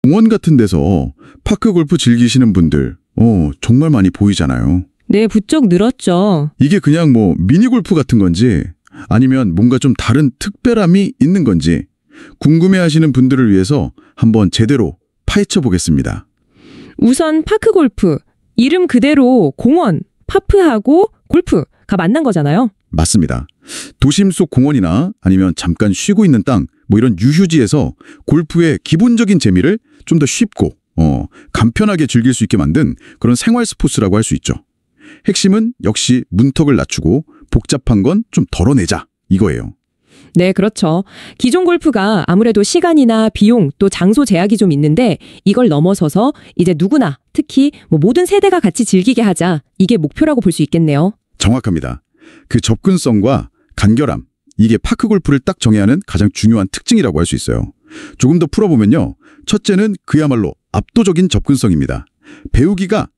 공원 같은 데서 파크 골프 즐기시는 분들 정말 많이 보이잖아요. 네, 부쩍 늘었죠. 이게 그냥 뭐 미니 골프 같은 건지 아니면 뭔가 좀 다른 특별함이 있는 건지 궁금해하시는 분들을 위해서 한번 제대로 파헤쳐 보겠습니다. 우선 파크 골프, 이름 그대로 공원, 파프하고 골프가 만난 거잖아요. 맞습니다. 도심 속 공원이나 아니면 잠깐 쉬고 있는 땅, 뭐 이런 유휴지에서 골프의 기본적인 재미를 좀 더 쉽고 간편하게 즐길 수 있게 만든 그런 생활 스포츠라고 할 수 있죠. 핵심은 역시 문턱을 낮추고 복잡한 건 좀 덜어내자 이거예요. 네, 그렇죠. 기존 골프가 아무래도 시간이나 비용 또 장소 제약이 좀 있는데 이걸 넘어서서 이제 누구나 특히 뭐 모든 세대가 같이 즐기게 하자. 이게 목표라고 볼 수 있겠네요. 정확합니다. 그 접근성과 간결함, 이게 파크 골프를 딱 정해야 하는 가장 중요한 특징이라고 할 수 있어요. 조금 더 풀어보면요. 첫째는 그야말로 압도적인 접근성입니다. 배우기가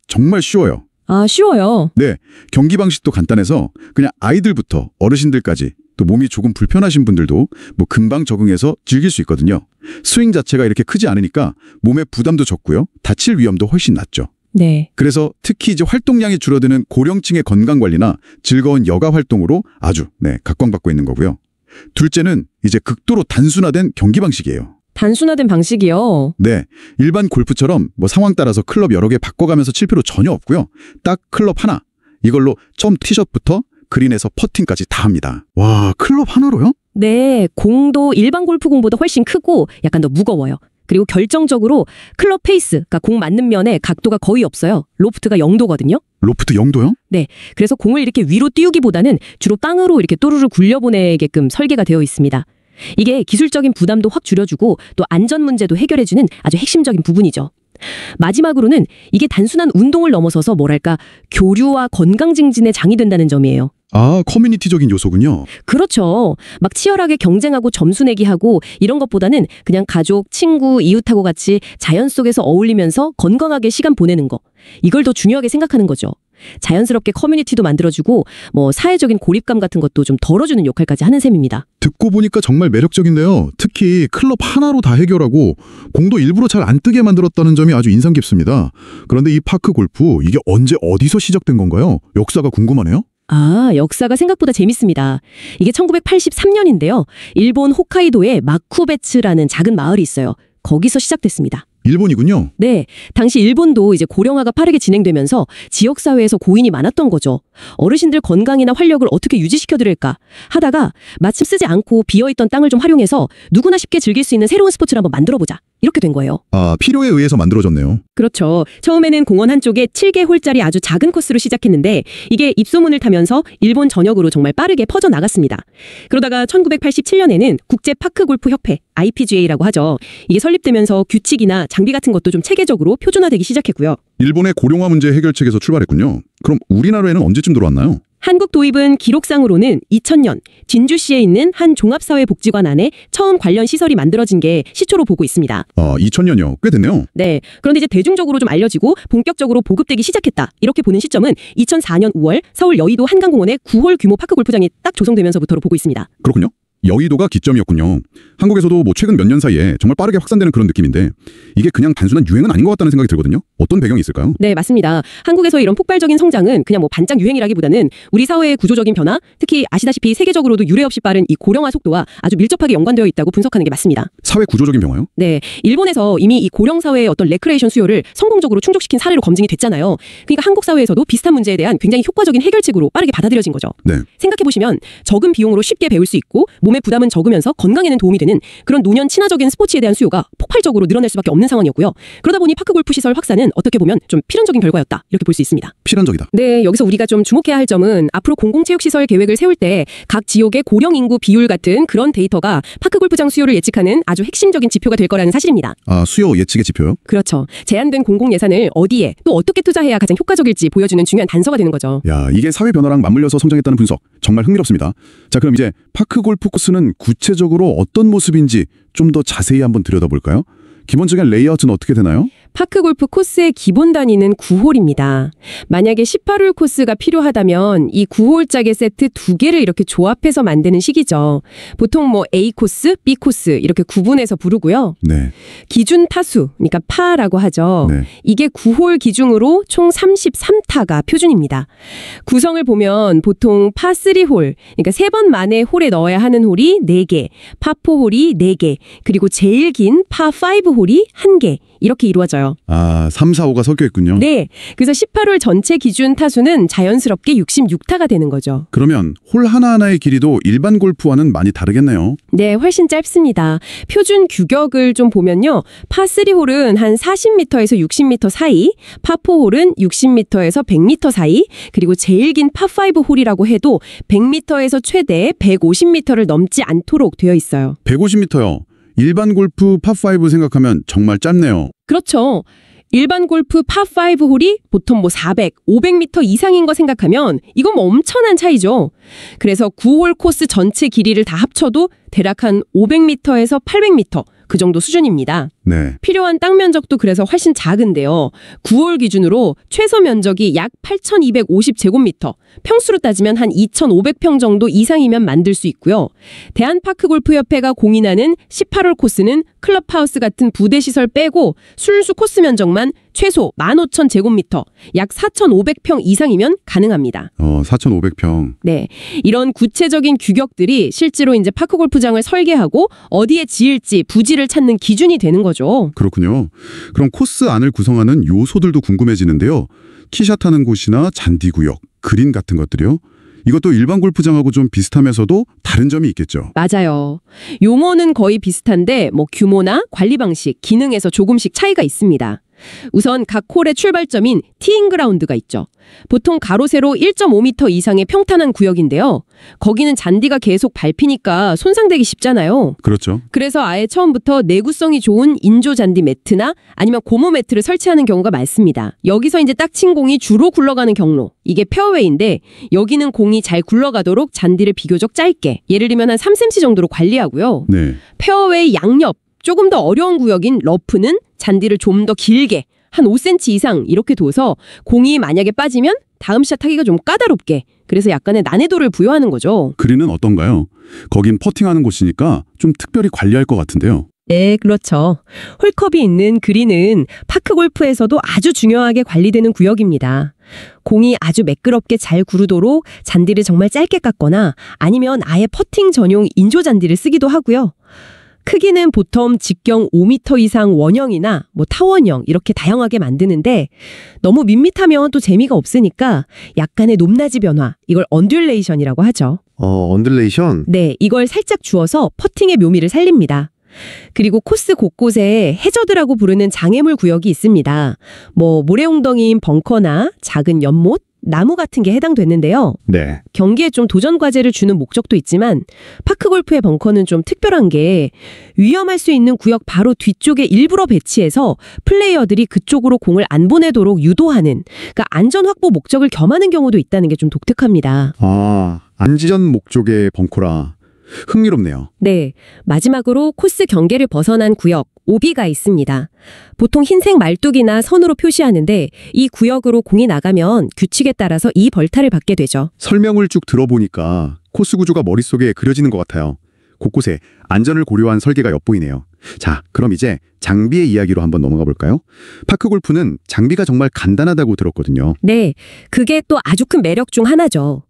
정말 쉬워요. 아, 쉬워요. 네, 경기 방식도 간단해서 그냥 아이들부터 어르신들까지 또 몸이 조금 불편하신 분들도 뭐 금방 적응해서 즐길 수 있거든요. 스윙 자체가 이렇게 크지 않으니까 몸에 부담도 적고요. 다칠 위험도 훨씬 낮죠. 네. 그래서 특히 이제 활동량이 줄어드는 고령층의 건강관리나 즐거운 여가 활동으로 아주 각광받고 있는 거고요. 둘째는 이제 극도로 단순화된 경기 방식이에요. 단순화된 방식이요. 네, 일반 골프처럼 뭐 상황 따라서 클럽 여러 개 바꿔가면서 칠 필요 전혀 없고요. 딱 클럽 하나, 이걸로 처음 티샷부터 그린에서 퍼팅까지 다 합니다. 와, 클럽 하나로요? 네, 공도 일반 골프 공보다 훨씬 크고 약간 더 무거워요. 그리고 결정적으로 클럽 페이스, 그러니까 공 맞는 면에 각도가 거의 없어요. 로프트가 0도거든요. 로프트 0도요? 네, 그래서 공을 이렇게 위로 띄우기보다는 주로 땅으로 이렇게 또르르 굴려보내게끔 설계가 되어 있습니다. 이게 기술적인 부담도 확 줄여주고 또 안전 문제도 해결해주는 아주 핵심적인 부분이죠. 마지막으로는 이게 단순한 운동을 넘어서서 뭐랄까 교류와 건강 증진에 장이 된다는 점이에요. 아, 커뮤니티적인 요소군요. 그렇죠. 막 치열하게 경쟁하고 점수 내기하고 이런 것보다는 그냥 가족, 친구, 이웃하고 같이 자연 속에서 어울리면서 건강하게 시간 보내는 거. 이걸 더 중요하게 생각하는 거죠. 자연스럽게 커뮤니티도 만들어주고 뭐 사회적인 고립감 같은 것도 좀 덜어주는 역할까지 하는 셈입니다. 듣고 보니까 정말 매력적인데요. 특히 클럽 하나로 다 해결하고 공도 일부러 잘 안 뜨게 만들었다는 점이 아주 인상 깊습니다. 그런데 이 파크 골프, 이게 언제 어디서 시작된 건가요? 역사가 궁금하네요. 아, 역사가 생각보다 재밌습니다. 이게 1983년인데요. 일본 홋카이도에 마쿠베츠라는 작은 마을이 있어요. 거기서 시작됐습니다. 일본이군요. 네, 당시 일본도 이제 고령화가 빠르게 진행되면서 지역사회에서 고인이 많았던 거죠. 어르신들 건강이나 활력을 어떻게 유지시켜드릴까 하다가 마침 쓰지 않고 비어있던 땅을 좀 활용해서 누구나 쉽게 즐길 수 있는 새로운 스포츠를 한번 만들어보자. 이렇게 된 거예요. 아, 필요에 의해서 만들어졌네요. 그렇죠. 처음에는 공원 한쪽에 7개 홀짜리 아주 작은 코스로 시작했는데 이게 입소문을 타면서 일본 전역으로 정말 빠르게 퍼져나갔습니다. 그러다가 1987년에는 국제파크골프협회 IPGA라고 하죠. 이게 설립되면서 규칙이나 장비 같은 것도 좀 체계적으로 표준화되기 시작했고요. 일본의 고령화 문제 해결책에서 출발했군요. 그럼 우리나라에는 언제쯤 들어왔나요? 한국 도입은 기록상으로는 2000년 진주시에 있는 한 종합사회복지관 안에 처음 관련 시설이 만들어진 게 시초로 보고 있습니다. 아, 2000년이요. 꽤 됐네요. 네. 그런데 이제 대중적으로 좀 알려지고 본격적으로 보급되기 시작했다. 이렇게 보는 시점은 2004년 5월 서울 여의도 한강공원에 9홀 규모 파크 골프장이 딱 조성되면서부터로 보고 있습니다. 그렇군요. 여의도가 기점이었군요. 한국에서도 뭐 최근 몇 년 사이에 정말 빠르게 확산되는 그런 느낌인데 이게 그냥 단순한 유행은 아닌 것 같다는 생각이 들거든요. 어떤 배경이 있을까요? 네, 맞습니다. 한국에서 이런 폭발적인 성장은 그냥 뭐 반짝 유행이라기보다는 우리 사회의 구조적인 변화, 특히 아시다시피 세계적으로도 유례 없이 빠른 이 고령화 속도와 아주 밀접하게 연관되어 있다고 분석하는 게 맞습니다. 사회 구조적인 변화요? 네, 일본에서 이미 이 고령 사회의 어떤 레크레이션 수요를 성공적으로 충족시킨 사례로 검증이 됐잖아요. 그러니까 한국 사회에서도 비슷한 문제에 대한 굉장히 효과적인 해결책으로 빠르게 받아들여진 거죠. 네. 생각해보시면 적은 비용으로 쉽게 배울 수 있고 몸의 부담은 적으면서 건강에는 도움이 되는 그런 노년 친화적인 스포츠에 대한 수요가 폭발적으로 늘어날 수밖에 없는 상황이었고요. 그러다 보니 파크 골프 시설 확산은 어떻게 보면 좀 필연적인 결과였다. 이렇게 볼 수 있습니다. 필연적이다. 네, 여기서 우리가 좀 주목해야 할 점은 앞으로 공공체육시설 계획을 세울 때 각 지역의 고령 인구 비율 같은 그런 데이터가 파크 골프장 수요를 예측하는 아주 핵심적인 지표가 될 거라는 사실입니다. 아, 수요 예측의 지표요? 그렇죠. 제한된 공공 예산을 어디에 또 어떻게 투자해야 가장 효과적일지 보여주는 중요한 단서가 되는 거죠. 야, 이게 사회 변화랑 맞물려서 성장했다는 분석 정말 흥미롭습니다. 자, 그럼 이제 파크 골프 코스는 구체적으로 어떤 모습인지 좀 더 자세히 한번 들여다볼까요? 기본적인 레이아웃은 어떻게 되나요? 파크골프 코스의 기본 단위는 9홀입니다. 만약에 18홀 코스가 필요하다면 이 9홀짜리 세트 2개를 이렇게 조합해서 만드는 식이죠. 보통 뭐 A 코스, B 코스 이렇게 구분해서 부르고요. 네. 기준 타수, 그러니까 파라고 하죠. 네. 이게 9홀 기준으로 총 33타가 표준입니다. 구성을 보면 보통 파3홀, 그러니까 3번 만에 홀에 넣어야 하는 홀이 4개, 파4홀이 4개, 그리고 제일 긴 파5홀이 1개 이렇게 이루어져요. 아, 3, 4, 5가 섞여 있군요. 네, 그래서 18홀 전체 기준 타수는 자연스럽게 66타가 되는 거죠. 그러면 홀 하나하나의 길이도 일반 골프와는 많이 다르겠네요. 네, 훨씬 짧습니다. 표준 규격을 좀 보면요. 파3홀은 한 40m에서 60m 사이, 파4홀은 60m에서 100m 사이, 그리고 제일 긴 파5홀이라고 해도 100m에서 최대 150m를 넘지 않도록 되어 있어요. 150m요. 일반 골프 파5 생각하면 정말 짧네요. 그렇죠. 일반 골프 파5 홀이 보통 뭐 400, 500m 이상인 거 생각하면 이건 뭐 엄청난 차이죠. 그래서 9홀 코스 전체 길이를 다 합쳐도 대략 한 500m에서 800m 그 정도 수준입니다. 네. 필요한 땅 면적도 그래서 훨씬 작은데요. 9홀 기준으로 최소 면적이 약 8,250제곱미터, 평수로 따지면 한 2,500평 정도 이상이면 만들 수 있고요. 대한파크골프협회가 공인하는 18홀 코스는 클럽하우스 같은 부대시설 빼고 순수 코스 면적만 최소 15,000제곱미터, 약 4,500평 이상이면 가능합니다. 4,500평. 네, 이런 구체적인 규격들이 실제로 이제 파크골프장을 설계하고 어디에 지을지 부지를 찾는 기준이 되는 거죠. 그렇군요. 그럼 코스 안을 구성하는 요소들도 궁금해지는데요. 키샷 하는 곳이나 잔디 구역, 그린 같은 것들이요. 이것도 일반 골프장하고 좀 비슷하면서도 다른 점이 있겠죠. 맞아요. 용어는 거의 비슷한데 뭐 규모나 관리 방식, 기능에서 조금씩 차이가 있습니다. 우선 각 홀의 출발점인 티잉 그라운드가 있죠. 보통 가로 세로 1.5m 이상의 평탄한 구역인데요. 거기는 잔디가 계속 밟히니까 손상되기 쉽잖아요. 그렇죠. 그래서 아예 처음부터 내구성이 좋은 인조 잔디 매트나 아니면 고무 매트를 설치하는 경우가 많습니다. 여기서 이제 딱 친 공이 주로 굴러가는 경로, 이게 페어웨이인데 여기는 공이 잘 굴러가도록 잔디를 비교적 짧게, 예를 들면 한 3cm 정도로 관리하고요. 네. 페어웨이 양옆 조금 더 어려운 구역인 러프는 잔디를 좀 더 길게 한 5cm 이상 이렇게 둬서 공이 만약에 빠지면 다음 샷 하기가 좀 까다롭게, 그래서 약간의 난이도를 부여하는 거죠. 그린은 어떤가요? 거긴 퍼팅하는 곳이니까 좀 특별히 관리할 것 같은데요. 네, 그렇죠. 홀컵이 있는 그린은 파크골프에서도 아주 중요하게 관리되는 구역입니다. 공이 아주 매끄럽게 잘 구르도록 잔디를 정말 짧게 깎거나 아니면 아예 퍼팅 전용 인조 잔디를 쓰기도 하고요. 크기는 보통 직경 5m 이상 원형이나 뭐 타원형 이렇게 다양하게 만드는데 너무 밋밋하면 또 재미가 없으니까 약간의 높낮이 변화, 이걸 언듈레이션이라고 하죠. 언듈레이션? 네, 이걸 살짝 주어서 퍼팅의 묘미를 살립니다. 그리고 코스 곳곳에 해저드라고 부르는 장애물 구역이 있습니다. 뭐 모래웅덩이인 벙커나 작은 연못, 나무 같은 게 해당됐는데요. 네. 경기에 좀 도전 과제를 주는 목적도 있지만 파크골프의 벙커는 좀 특별한 게 위험할 수 있는 구역 바로 뒤쪽에 일부러 배치해서 플레이어들이 그쪽으로 공을 안 보내도록 유도하는, 그러니까 안전 확보 목적을 겸하는 경우도 있다는 게 좀 독특합니다. 아, 안전 목적의 벙커라. 흥미롭네요. 네, 마지막으로 코스 경계를 벗어난 구역, 오비가 있습니다. 보통 흰색 말뚝이나 선으로 표시하는데 이 구역으로 공이 나가면 규칙에 따라서 이 벌타를 받게 되죠. 설명을 쭉 들어보니까 코스 구조가 머릿속에 그려지는 것 같아요. 곳곳에 안전을 고려한 설계가 엿보이네요. 자, 그럼 이제 장비의 이야기로 한번 넘어가 볼까요? 파크골프는 장비가 정말 간단하다고 들었거든요. 네, 그게 또 아주 큰 매력 중 하나죠.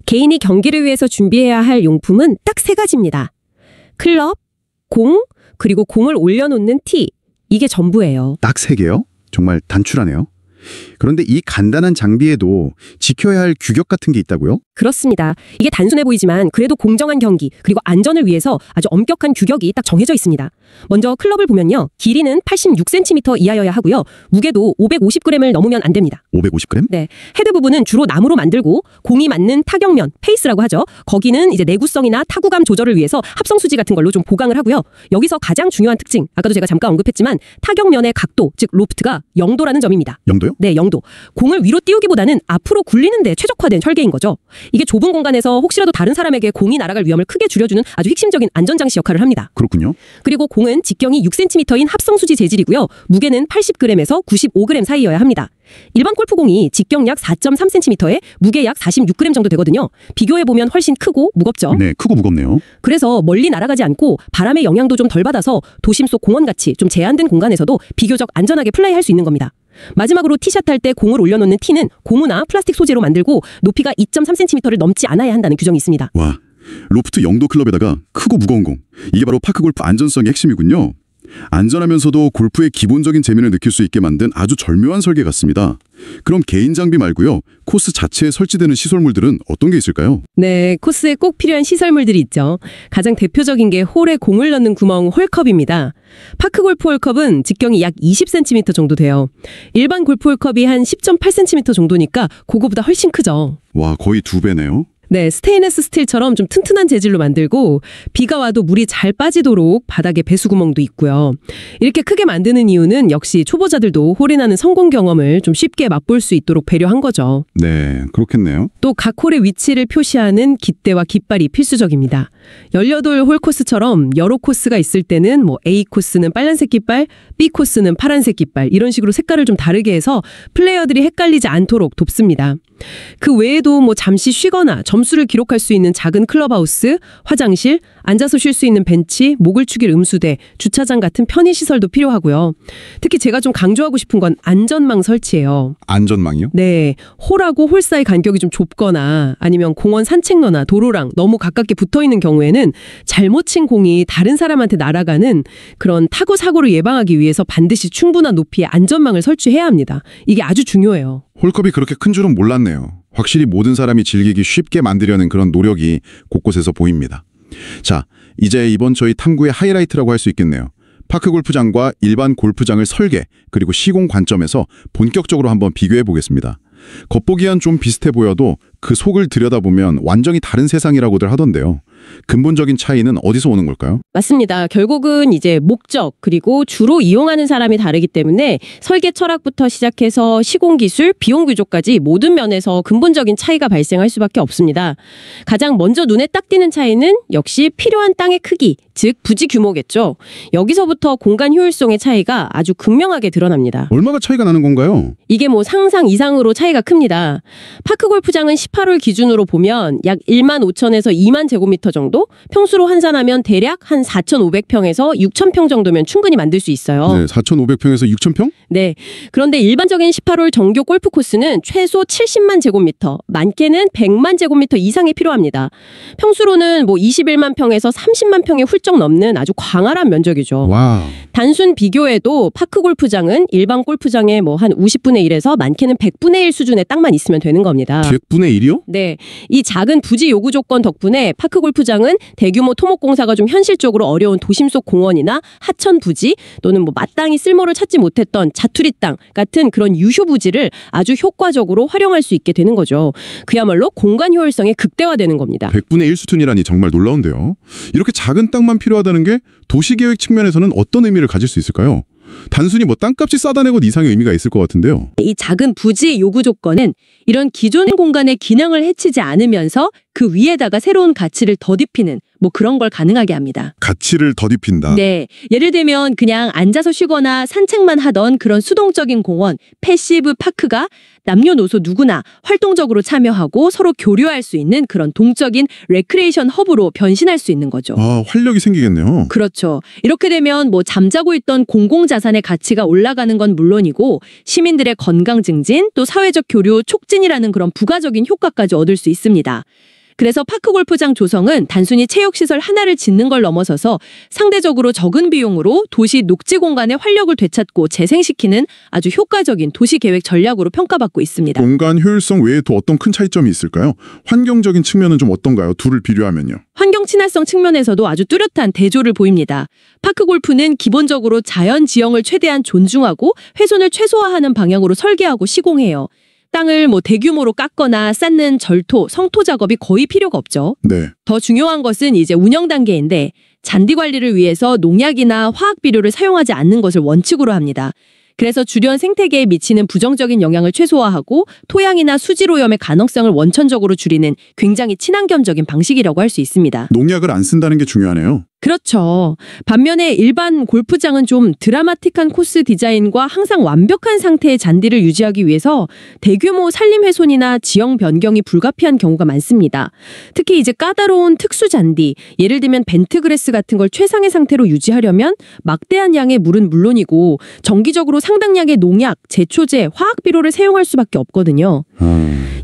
개인이 경기를 위해서 준비해야 할 용품은 딱 3가지입니다. 클럽, 공, 그리고 공을 올려놓는 티. 이게 전부예요. 딱 3개요? 정말 단출하네요. 그런데 이 간단한 장비에도 지켜야 할 규격 같은 게 있다고요? 그렇습니다. 이게 단순해 보이지만 그래도 공정한 경기 그리고 안전을 위해서 아주 엄격한 규격이 딱 정해져 있습니다. 먼저 클럽을 보면요. 길이는 86cm 이하여야 하고요. 무게도 550g을 넘으면 안 됩니다. 550g? 네, 헤드 부분은 주로 나무로 만들고 공이 맞는 타격면, 페이스라고 하죠. 거기는 이제 내구성이나 타구감 조절을 위해서 합성수지 같은 걸로 좀 보강을 하고요. 여기서 가장 중요한 특징, 아까도 제가 잠깐 언급했지만 타격면의 각도, 즉 로프트가 0도라는 점입니다. 0도요? 네, 0도. 영도, 공을 위로 띄우기보다는 앞으로 굴리는 데 최적화된 설계인 거죠. 이게 좁은 공간에서 혹시라도 다른 사람에게 공이 날아갈 위험을 크게 줄여주는 아주 핵심적인 안전장치 역할을 합니다. 그렇군요. 그리고 공은 직경이 6cm인 합성수지 재질이고요. 무게는 80g에서 95g 사이여야 합니다. 일반 골프공이 직경 약 4.3cm에 무게 약 46g 정도 되거든요. 비교해보면 훨씬 크고 무겁죠. 네, 크고 무겁네요. 그래서 멀리 날아가지 않고 바람의 영향도 좀 덜 받아서 도심 속 공원같이 좀 제한된 공간에서도 비교적 안전하게 플레이할 수 있는 겁니다. 마지막으로 티샷 할 때 공을 올려놓는 티는 고무나 플라스틱 소재로 만들고 높이가 2.3cm를 넘지 않아야 한다는 규정이 있습니다. 와, 로프트 영도 클럽에다가 크고 무거운 공. 이게 바로 파크골프 안전성의 핵심이군요. 안전하면서도 골프의 기본적인 재미를 느낄 수 있게 만든 아주 절묘한 설계 같습니다. 그럼 개인 장비 말고요. 코스 자체에 설치되는 시설물들은 어떤 게 있을까요? 네, 코스에 꼭 필요한 시설물들이 있죠. 가장 대표적인 게 홀에 공을 넣는 구멍 홀컵입니다. 파크골프 홀컵은 직경이 약 20cm 정도 돼요. 일반 골프 홀컵이 한 10.8cm 정도니까 그거보다 훨씬 크죠. 와, 거의 2배네요. 네, 스테인레스 스틸처럼 좀 튼튼한 재질로 만들고 비가 와도 물이 잘 빠지도록 바닥에 배수구멍도 있고요. 이렇게 크게 만드는 이유는 역시 초보자들도 홀인하는 성공 경험을 좀 쉽게 맛볼 수 있도록 배려한 거죠. 네, 그렇겠네요. 또 각 홀의 위치를 표시하는 깃대와 깃발이 필수적입니다. 18홀 코스처럼 여러 코스가 있을 때는 A 코스는 빨간색 깃발, B 코스는 파란색 깃발 이런 식으로 색깔을 좀 다르게 해서 플레이어들이 헷갈리지 않도록 돕습니다. 그 외에도 잠시 쉬거나 점수를 기록할 수 있는 작은 클럽하우스, 화장실, 앉아서 쉴 수 있는 벤치, 목을 축일 음수대, 주차장 같은 편의시설도 필요하고요. 특히 제가 좀 강조하고 싶은 건 안전망 설치예요. 안전망이요? 네, 홀하고 홀 사이 간격이 좀 좁거나 아니면 공원 산책로나 도로랑 너무 가깝게 붙어있는 경우에는 잘못 친 공이 다른 사람한테 날아가는 그런 타구 사고를 예방하기 위해서 반드시 충분한 높이의 안전망을 설치해야 합니다. 이게 아주 중요해요. 홀컵이 그렇게 큰 줄은 몰랐네요. 확실히 모든 사람이 즐기기 쉽게 만들려는 그런 노력이 곳곳에서 보입니다. 자, 이제 이번 저희 탐구의 하이라이트라고 할 수 있겠네요. 파크 골프장과 일반 골프장을 설계, 그리고 시공 관점에서 본격적으로 한번 비교해 보겠습니다. 겉보기엔 좀 비슷해 보여도 그 속을 들여다보면 완전히 다른 세상이라고들 하던데요. 근본적인 차이는 어디서 오는 걸까요? 맞습니다. 결국은 이제 목적 그리고 주로 이용하는 사람이 다르기 때문에 설계 철학부터 시작해서 시공 기술, 비용 규조까지 모든 면에서 근본적인 차이가 발생할 수밖에 없습니다. 가장 먼저 눈에 딱 띄는 차이는 역시 필요한 땅의 크기, 즉 부지 규모겠죠. 여기서부터 공간 효율성의 차이가 아주 극명하게 드러납니다. 얼마가 차이가 나는 건가요? 이게 상상 이상으로 차이가 큽니다. 파크 골프장은 18홀 기준으로 보면 약 1만 5천에서 2만 제곱미터 정도? 평수로 환산하면 대략 한 4,500평에서 6,000평 정도면 충분히 만들 수 있어요. 네, 4,500평에서 6,000평? 네. 그런데 일반적인 18홀 정교 골프 코스는 최소 70만 제곱미터, 많게는 100만 제곱미터 이상이 필요합니다. 평수로는 21만 평에서 30만 평이 훌쩍 넘는 아주 광활한 면적이죠. 와. 단순 비교에도 파크 골프장은 일반 골프장의 한 50분의 1에서 많게는 100분의 1 수준의 땅만 있으면 되는 겁니다. 100분의 1이요? 네. 이 작은 부지 요구 조건 덕분에 파크 골프장은 대규모 토목 공사가 좀 현실적으로 어려운 도심 속 공원이나 하천 부지 또는 마땅히 쓸모를 찾지 못했던 자투리 땅 같은 그런 유휴 부지를 아주 효과적으로 활용할 수 있게 되는 거죠. 그야말로 공간 효율성이 극대화되는 겁니다. 100분의 1 수준이라니 정말 놀라운데요. 이렇게 작은 땅만 필요하다는 게 도시계획 측면에서는 어떤 의미를 가질 수 있을까요? 단순히 땅값이 싸다는 것 이상의 의미가 있을 것 같은데요. 이 작은 부지의 요구 조건은 이런 기존 공간의 기능을 해치지 않으면서 그 위에다가 새로운 가치를 덧입히는 그런 걸 가능하게 합니다. 가치를 덧입힌다. 네. 예를 들면 그냥 앉아서 쉬거나 산책만 하던 그런 수동적인 공원, 패시브 파크가 남녀노소 누구나 활동적으로 참여하고 서로 교류할 수 있는 그런 동적인 레크레이션 허브로 변신할 수 있는 거죠. 아, 활력이 생기겠네요. 그렇죠. 이렇게 되면 잠자고 있던 공공자산의 가치가 올라가는 건 물론이고 시민들의 건강 증진, 또 사회적 교류 촉진이라는 그런 부가적인 효과까지 얻을 수 있습니다. 그래서 파크 골프장 조성은 단순히 체육시설 하나를 짓는 걸 넘어서서 상대적으로 적은 비용으로 도시 녹지 공간의 활력을 되찾고 재생시키는 아주 효과적인 도시계획 전략으로 평가받고 있습니다. 공간 효율성 외에 또 어떤 큰 차이점이 있을까요? 환경적인 측면은 좀 어떤가요? 둘을 비교하면요. 환경 친화성 측면에서도 아주 뚜렷한 대조를 보입니다. 파크 골프는 기본적으로 자연 지형을 최대한 존중하고 훼손을 최소화하는 방향으로 설계하고 시공해요. 땅을 대규모로 깎거나 쌓는 절토, 성토 작업이 거의 필요가 없죠. 네. 더 중요한 것은 이제 운영 단계인데 잔디 관리를 위해서 농약이나 화학 비료를 사용하지 않는 것을 원칙으로 합니다. 그래서 주변 생태계에 미치는 부정적인 영향을 최소화하고 토양이나 수질 오염의 가능성을 원천적으로 줄이는 굉장히 친환경적인 방식이라고 할 수 있습니다. 농약을 안 쓴다는 게 중요하네요. 그렇죠. 반면에 일반 골프장은 좀 드라마틱한 코스 디자인과 항상 완벽한 상태의 잔디를 유지하기 위해서 대규모 산림 훼손이나 지형 변경이 불가피한 경우가 많습니다. 특히 이제 까다로운 특수 잔디, 예를 들면 벤트그래스 같은 걸 최상의 상태로 유지하려면 막대한 양의 물은 물론이고 정기적으로 상당량의 농약, 제초제, 화학 비료를 사용할 수밖에 없거든요.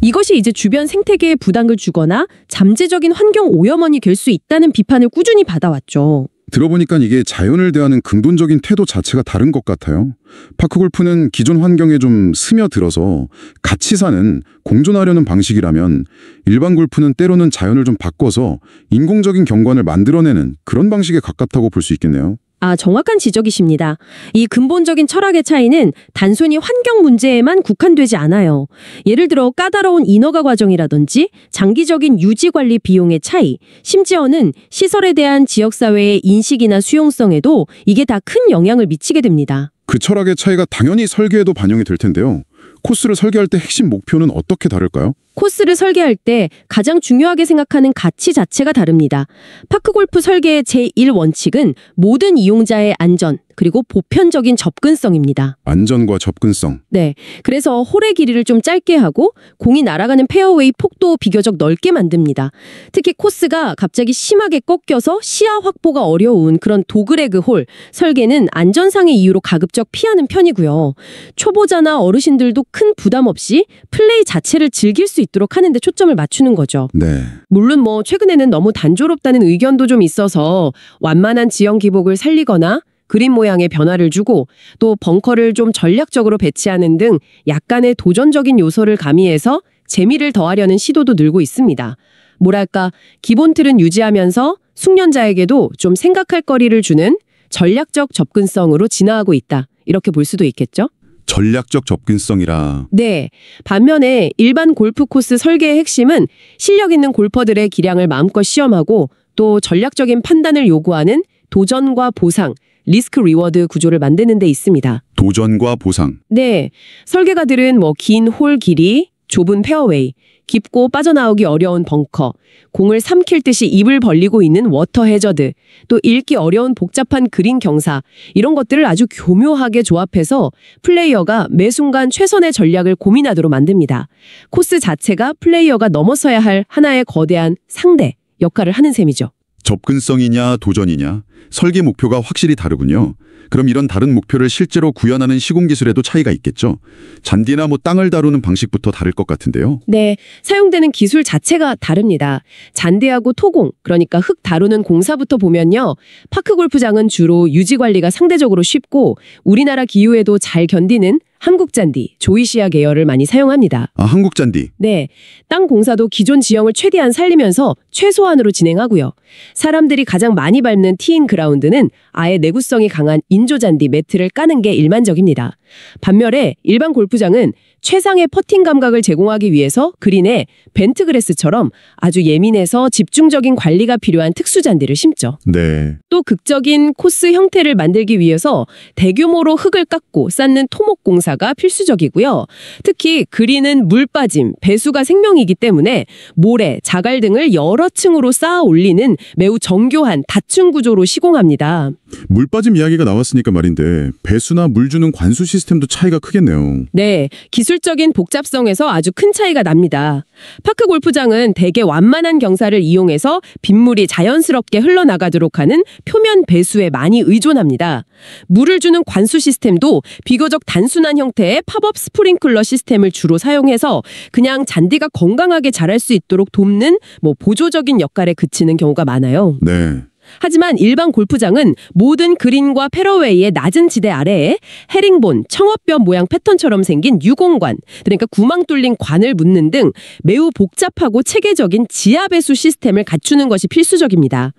이것이 이제 주변 생태계에 부담을 주거나 잠재적인 환경 오염원이 될 수 있다는 비판을 꾸준히 받아왔죠. 들어보니까 이게 자연을 대하는 근본적인 태도 자체가 다른 것 같아요. 파크골프는 기존 환경에 좀 스며들어서 같이 사는, 공존하려는 방식이라면 일반 골프는 때로는 자연을 좀 바꿔서 인공적인 경관을 만들어내는 그런 방식에 가깝다고 볼 수 있겠네요. 정확한 지적이십니다. 이 근본적인 철학의 차이는 단순히 환경 문제에만 국한되지 않아요. 예를 들어 까다로운 인허가 과정이라든지 장기적인 유지 관리 비용의 차이, 심지어는 시설에 대한 지역사회의 인식이나 수용성에도 이게 다 큰 영향을 미치게 됩니다. 그 철학의 차이가 당연히 설계에도 반영이 될 텐데요. 코스를 설계할 때 핵심 목표는 어떻게 다를까요? 코스를 설계할 때 가장 중요하게 생각하는 가치 자체가 다릅니다. 파크골프 설계의 제1원칙은 모든 이용자의 안전, 그리고 보편적인 접근성입니다. 안전과 접근성. 네. 그래서 홀의 길이를 좀 짧게 하고 공이 날아가는 페어웨이 폭도 비교적 넓게 만듭니다. 특히 코스가 갑자기 심하게 꺾여서 시야 확보가 어려운 그런 도그레그 홀, 설계는 안전상의 이유로 가급적 피하는 편이고요. 초보자나 어르신들도 큰 부담 없이 플레이 자체를 즐길 수 있도록 하는 데 초점을 맞추는 거죠. 네. 물론 최근에는 너무 단조롭다는 의견도 좀 있어서 완만한 지형 기복을 살리거나 그림 모양의 변화를 주고 또 벙커를 좀 전략적으로 배치하는 등 약간의 도전적인 요소를 가미해서 재미를 더하려는 시도도 늘고 있습니다. 뭐랄까, 기본 틀은 유지하면서 숙련자에게도 좀 생각할 거리를 주는 전략적 접근성으로 진화하고 있다. 이렇게 볼 수도 있겠죠? 전략적 접근성이라. 네. 반면에 일반 골프 코스 설계의 핵심은 실력 있는 골퍼들의 기량을 마음껏 시험하고 또 전략적인 판단을 요구하는 도전과 보상, 리스크 리워드 구조를 만드는 데 있습니다. 도전과 보상. 네. 설계가들은 긴 홀 길이, 좁은 페어웨이, 깊고 빠져나오기 어려운 벙커, 공을 삼킬 듯이 입을 벌리고 있는 워터 해저드, 또 읽기 어려운 복잡한 그린 경사, 이런 것들을 아주 교묘하게 조합해서 플레이어가 매 순간 최선의 전략을 고민하도록 만듭니다. 코스 자체가 플레이어가 넘어서야 할 하나의 거대한 상대 역할을 하는 셈이죠. 접근성이냐 도전이냐 설계 목표가 확실히 다르군요. 그럼 이런 다른 목표를 실제로 구현하는 시공기술에도 차이가 있겠죠. 잔디나 땅을 다루는 방식부터 다를 것 같은데요. 네, 사용되는 기술 자체가 다릅니다. 잔디하고 토공, 그러니까 흙 다루는 공사부터 보면요. 파크골프장은 주로 유지관리가 상대적으로 쉽고 우리나라 기후에도 잘 견디는 한국잔디, 조이시아 계열을 많이 사용합니다. 한국잔디. 네, 땅 공사도 기존 지형을 최대한 살리면서 최소한으로 진행하고요. 사람들이 가장 많이 밟는 티잉 그라운드는 아예 내구성이 강한 인조잔디 매트를 까는 게 일반적입니다. 반면에 일반 골프장은 최상의 퍼팅 감각을 제공하기 위해서 그린에 벤트그래스처럼 아주 예민해서 집중적인 관리가 필요한 특수잔디를 심죠. 네. 또 극적인 코스 형태를 만들기 위해서 대규모로 흙을 깎고 쌓는 토목 공사가 필수적이고요. 특히 그린은 물 빠짐, 배수가 생명이기 때문에 모래, 자갈 등을 여러 층으로 쌓아 올리는 매우 정교한 다층 구조로 시공합니다. 물 빠짐 이야기가 나왔으니까 말인데 배수나 물 주는 관수 시스템도 차이가 크겠네요. 네, 기술적인 복잡성에서 아주 큰 차이가 납니다. 파크 골프장은 대개 완만한 경사를 이용해서 빗물이 자연스럽게 흘러나가도록 하는 표면 배수에 많이 의존합니다. 물을 주는 관수 시스템도 비교적 단순한 형태의 팝업 스프링클러 시스템을 주로 사용해서 그냥 잔디가 건강하게 자랄 수 있도록 돕는 보조적인 역할에 그치는 경우가 많아요. 네. 하지만 일반 골프장은 모든 그린과 페어웨이의 낮은 지대 아래에 헤링본, 청어뼈 모양 패턴처럼 생긴 유공관, 그러니까 구멍 뚫린 관을 묻는 등 매우 복잡하고 체계적인 지하 배수 시스템을 갖추는 것이 필수적입니다.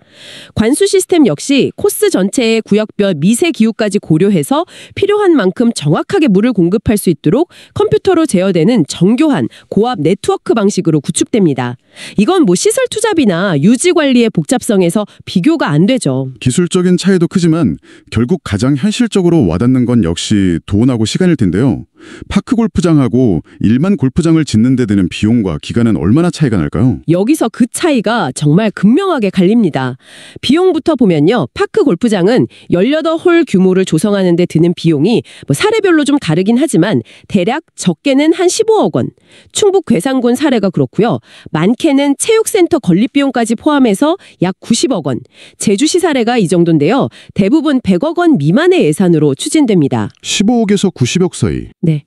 관수 시스템 역시 코스 전체의 구역별 미세 기후까지 고려해서 필요한 만큼 정확하게 물을 공급할 수 있도록 컴퓨터로 제어되는 정교한 고압 네트워크 방식으로 구축됩니다. 이건 시설 투잡이나 유지 관리의 복잡성에서 비교가 비교가 안 되죠. 기술적인 차이도 크지만 결국 가장 현실적으로 와닿는 건 역시 돈하고 시간일 텐데요. 파크 골프장하고 일반 골프장을 짓는 데 드는 비용과 기간은 얼마나 차이가 날까요? 여기서 그 차이가 정말 극명하게 갈립니다. 비용부터 보면요. 파크 골프장은 18홀 규모를 조성하는 데 드는 비용이 사례별로 좀 다르긴 하지만 대략 적게는 한 15억 원. 충북 괴산군 사례가 그렇고요. 많게는 체육센터 건립비용까지 포함해서 약 90억 원. 제주시 사례가 이 정도인데요. 대부분 100억 원 미만의 예산으로 추진됩니다. 15억에서 90억 사이. 네.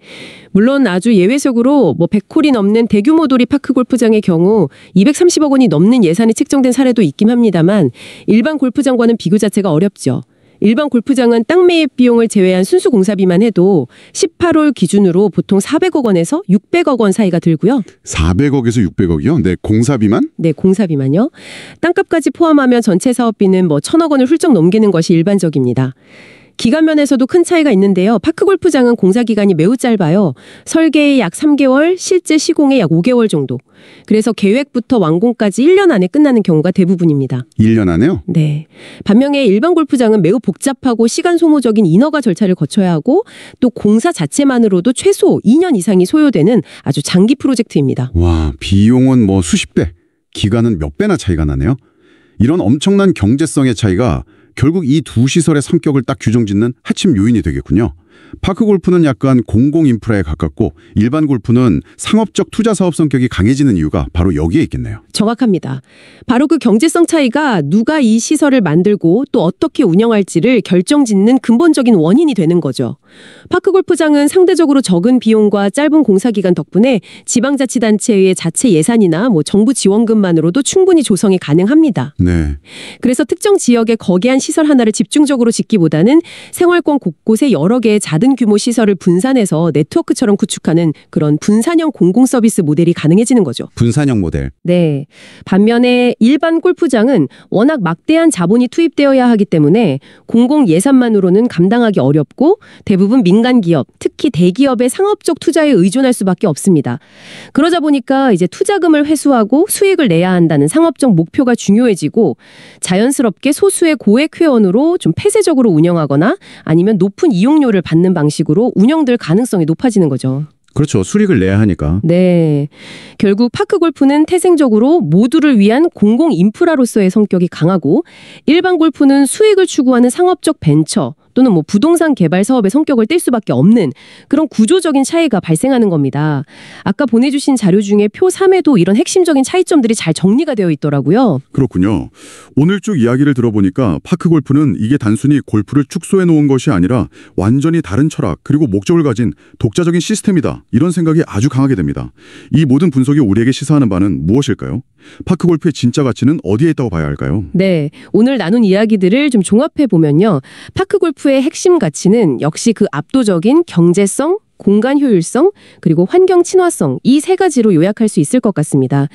물론 아주 예외적으로 100홀이 넘는 대규모 도리 파크 골프장의 경우 230억 원이 넘는 예산이 책정된 사례도 있긴 합니다만 일반 골프장과는 비교 자체가 어렵죠. 일반 골프장은 땅 매입 비용을 제외한 순수 공사비만 해도 18홀 기준으로 보통 400억 원에서 600억 원 사이가 들고요. 400억에서 600억이요? 네, 공사비만? 네, 공사비만요. 땅값까지 포함하면 전체 사업비는 1,000억 원을 훌쩍 넘기는 것이 일반적입니다. 기간 면에서도 큰 차이가 있는데요. 파크 골프장은 공사 기간이 매우 짧아요. 설계에 약 3개월, 실제 시공에 약 5개월 정도. 그래서 계획부터 완공까지 1년 안에 끝나는 경우가 대부분입니다. 1년 안에요? 네. 반면에 일반 골프장은 매우 복잡하고 시간 소모적인 인허가 절차를 거쳐야 하고 또 공사 자체만으로도 최소 2년 이상이 소요되는 아주 장기 프로젝트입니다. 와, 비용은 수십 배, 기간은 몇 배나 차이가 나네요. 이런 엄청난 경제성의 차이가 결국 이 두 시설의 성격을 딱 규정짓는 핵심 요인이 되겠군요. 파크 골프는 약간 공공 인프라에 가깝고 일반 골프는 상업적 투자 사업 성격이 강해지는 이유가 바로 여기에 있겠네요. 정확합니다. 바로 그 경제성 차이가 누가 이 시설을 만들고 또 어떻게 운영할지를 결정짓는 근본적인 원인이 되는 거죠. 파크 골프장은 상대적으로 적은 비용과 짧은 공사 기간 덕분에 지방자치단체의 자체 예산이나 정부 지원금만으로도 충분히 조성이 가능합니다. 네. 그래서 특정 지역에 거대한 시설 하나를 집중적으로 짓기보다는 생활권 곳곳에 여러 개의 작은 규모 시설을 분산해서 네트워크처럼 구축하는 그런 분산형 공공서비스 모델이 가능해지는 거죠. 분산형 모델. 네. 반면에 일반 골프장은 워낙 막대한 자본이 투입되어야 하기 때문에 공공 예산만으로는 감당하기 어렵고 대부분 민간 기업, 특히 대기업의 상업적 투자에 의존할 수밖에 없습니다. 그러다 보니까 이제 투자금을 회수하고 수익을 내야 한다는 상업적 목표가 중요해지고 자연스럽게 소수의 고액 회원으로 좀 폐쇄적으로 운영하거나 아니면 높은 이용료를 받는 방식으로 운영될 가능성이 높아지는 거죠. 그렇죠. 수익을 내야 하니까. 네. 결국 파크 골프는 태생적으로 모두를 위한 공공 인프라로서의 성격이 강하고 일반 골프는 수익을 추구하는 상업적 벤처 또는 부동산 개발 사업의 성격을 띨 수밖에 없는 그런 구조적인 차이가 발생하는 겁니다. 아까 보내주신 자료 중에 표 3에도 이런 핵심적인 차이점들이 잘 정리가 되어 있더라고요. 그렇군요. 오늘 쭉 이야기를 들어보니까 파크 골프는 이게 단순히 골프를 축소해 놓은 것이 아니라 완전히 다른 철학 그리고 목적을 가진 독자적인 시스템이다. 이런 생각이 아주 강하게 됩니다. 이 모든 분석이 우리에게 시사하는 바는 무엇일까요? 파크 골프의 진짜 가치는 어디에 있다고 봐야 할까요? 네, 오늘 나눈 이야기들을 좀 종합해 보면요. 파크 골프의 핵심 가치는 역시 그 압도적인 경제성, 공간 효율성, 그리고 환경 친화성 이 세 가지로 요약할 수 있을 것 같습니다.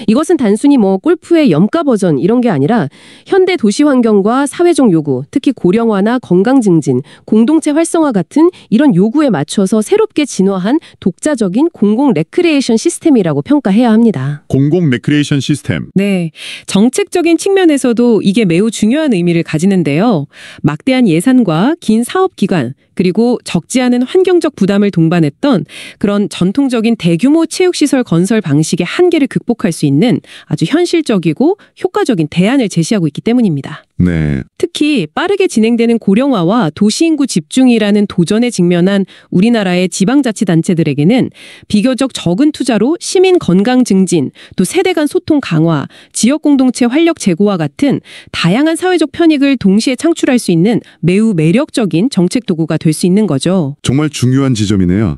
이것은 단순히 골프의 염가 버전 이런 게 아니라 현대 도시 환경과 사회적 요구, 특히 고령화나 건강 증진, 공동체 활성화 같은 이런 요구에 맞춰서 새롭게 진화한 독자적인 공공 레크리에이션 시스템이라고 평가해야 합니다. 공공 레크리에이션 시스템. 네, 정책적인 측면에서도 이게 매우 중요한 의미를 가지는데요. 막대한 예산과 긴 사업 기간, 그리고 적지 않은 환경적 부담을 동반했던 그런 전통적인 대규모 체육시설 건설 방식의 한계를 극복할 수 있는 아주 현실적이고 효과적인 대안을 제시하고 있기 때문입니다. 네. 특히 빠르게 진행되는 고령화와 도시인구 집중이라는 도전에 직면한 우리나라의 지방자치단체들에게는 비교적 적은 투자로 시민 건강 증진, 또 세대 간 소통 강화, 지역 공동체 활력 제고와 같은 다양한 사회적 편익을 동시에 창출할 수 있는 매우 매력적인 정책 도구가 될 수 있는 거죠. 정말 중요한 지점이네요.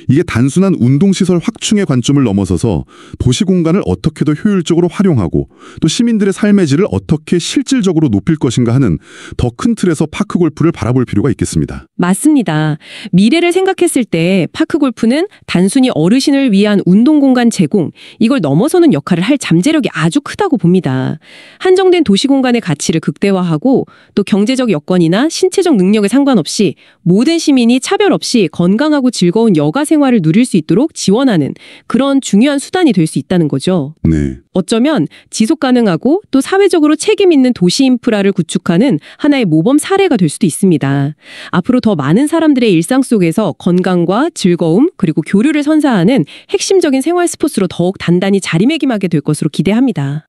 이게 단순한 운동시설 확충의 관점을 넘어서서 도시 공간을 어떻게 더 효율적으로 활용하고 또 시민들의 삶의 질을 어떻게 실질적으로 높일 것인가 하는 더 큰 틀에서 파크 골프를 바라볼 필요가 있겠습니다. 맞습니다. 미래를 생각했을 때 파크 골프는 단순히 어르신을 위한 운동 공간 제공, 이걸 넘어서는 역할을 할 잠재력이 아주 크다고 봅니다. 한정된 도시 공간의 가치를 극대화하고 또 경제적 여건이나 신체적 능력에 상관없이 모든 시민이 차별 없이 건강하고 즐거운 여가 여가 생활을 누릴 수 있도록 지원하는 그런 중요한 수단이 될 수 있다는 거죠. 네. 어쩌면 지속 가능하고 또 사회적으로 책임 있는 도시 인프라를 구축하는 하나의 모범 사례가 될 수도 있습니다. 앞으로 더 많은 사람들의 일상 속에서 건강과 즐거움 그리고 교류를 선사하는 핵심적인 생활 스포츠로 더욱 단단히 자리매김하게 될 것으로 기대합니다.